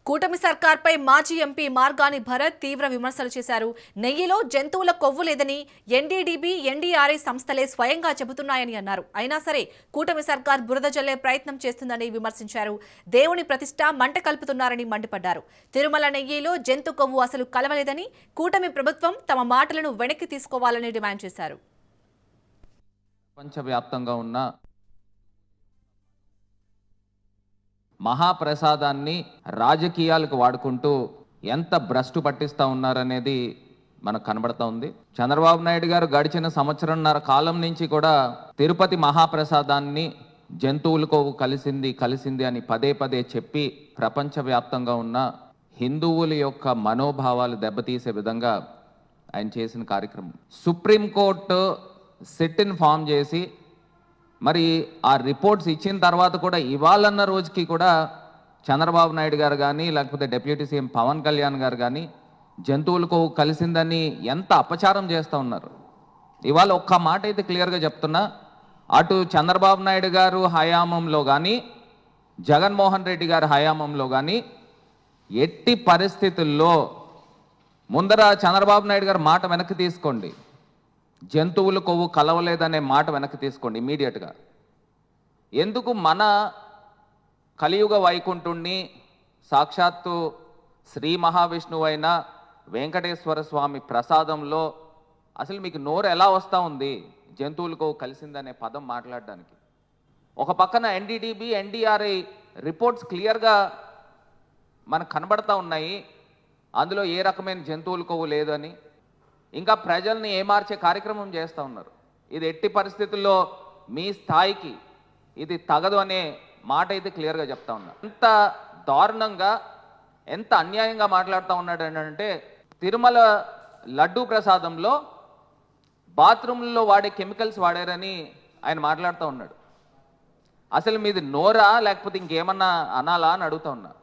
కూటమి సర్కార్పై మాజీ ఎంపీ మార్గాని భరత్ తీవ్ర విమర్శలు చేశారు. నెయ్యిలో జంతువుల కొవ్వు లేదని ఎన్డీడీబీ, ఎన్డీఆర్ఐ సంస్థలే స్వయంగా చెబుతున్నాయని అన్నారు. అయినా సరే కూటమి సర్కార్ బురద జల్లే ప్రయత్నం చేస్తుందని విమర్శించారు. దేవుని ప్రతిష్ట మంట కలుపుతున్నారని మండిపడ్డారు. తిరుమల నెయ్యిలో జంతు కొవ్వు అసలు కలవలేదని, కూటమి ప్రభుత్వం తమ మాటలను వెనక్కి తీసుకోవాలని డిమాండ్ చేశారు. ప్రపంచవ్యాప్తంగా ఉన్న మహాప్రసాదాన్ని రాజకీయాలకు వాడుకుంటూ ఎంత భ్రష్టు పట్టిస్తూ ఉన్నారనేది మనకు కనబడతా ఉంది. చంద్రబాబు నాయుడు గారు గడిచిన సంవత్సరంన్నర కాలం నుంచి కూడా తిరుపతి మహాప్రసాదాన్ని జంతువులకు కలిసింది అని పదే పదే చెప్పి ప్రపంచవ్యాప్తంగా ఉన్న హిందువుల యొక్క మనోభావాలు దెబ్బతీసే విధంగా ఆయన చేసిన కార్యక్రమం. సుప్రీంకోర్టు సిట్ని ఫామ్ చేసి మరి ఆ రిపోర్ట్స్ ఇచ్చిన తర్వాత కూడా ఇవాళన్న రోజుకి కూడా చంద్రబాబు నాయుడు గారు కానీ లేకపోతే డిప్యూటీ సీఎం పవన్ కళ్యాణ్ గారు కానీ జంతువులకు కలిసిందని ఎంత అపచారం చేస్తూ ఉన్నారు. ఇవాళ ఒక్క మాట అయితే క్లియర్గా చెప్తున్నా, అటు చంద్రబాబు నాయుడు గారు హయామంలో కానీ జగన్మోహన్ రెడ్డి గారి హయామంలో కానీ ఎట్టి పరిస్థితుల్లో ముందర చంద్రబాబు నాయుడు గారు మాట వెనక్కి తీసుకోండి, జంతువుల కొవ్వు కలవలేదనే మాట వెనక్కి తీసుకోండి ఇమీడియట్గా. ఎందుకు మన కలియుగ వైకుంఠుణ్ణి సాక్షాత్తు శ్రీ మహావిష్ణువు అయిన వెంకటేశ్వర స్వామి ప్రసాదంలో అసలు మీకు నోరు ఎలా వస్తూ ఉంది జంతువుల కొవ్వు కలిసిందనే పదం మాట్లాడడానికి? ఒక పక్కన ఎన్డీడీబీ, ఎన్డీఆర్ఐ రిపోర్ట్స్ క్లియర్గా మనకు కనబడతా ఉన్నాయి, అందులో ఏ రకమైన జంతువుల కొవ్వు లేదని. ఇంకా ప్రజల్ని ఏమార్చే కార్యక్రమం చేస్తూ ఉన్నారు. ఇది ఎట్టి పరిస్థితుల్లో మీ స్థాయికి ఇది తగదు అనే మాట అయితే క్లియర్గా చెప్తా ఉన్నా. ఎంత దారుణంగా ఎంత అన్యాయంగా మాట్లాడుతూ ఉన్నాడు అంటే, తిరుమల లడ్డూ ప్రసాదంలో బాత్రూంలో వాడే కెమికల్స్ వాడారని ఆయన మాట్లాడుతూ ఉన్నాడు. అసలు మీది నోరా లేకపోతే ఇంకేమన్నా అనాలా అని అడుగుతా ఉన్నా.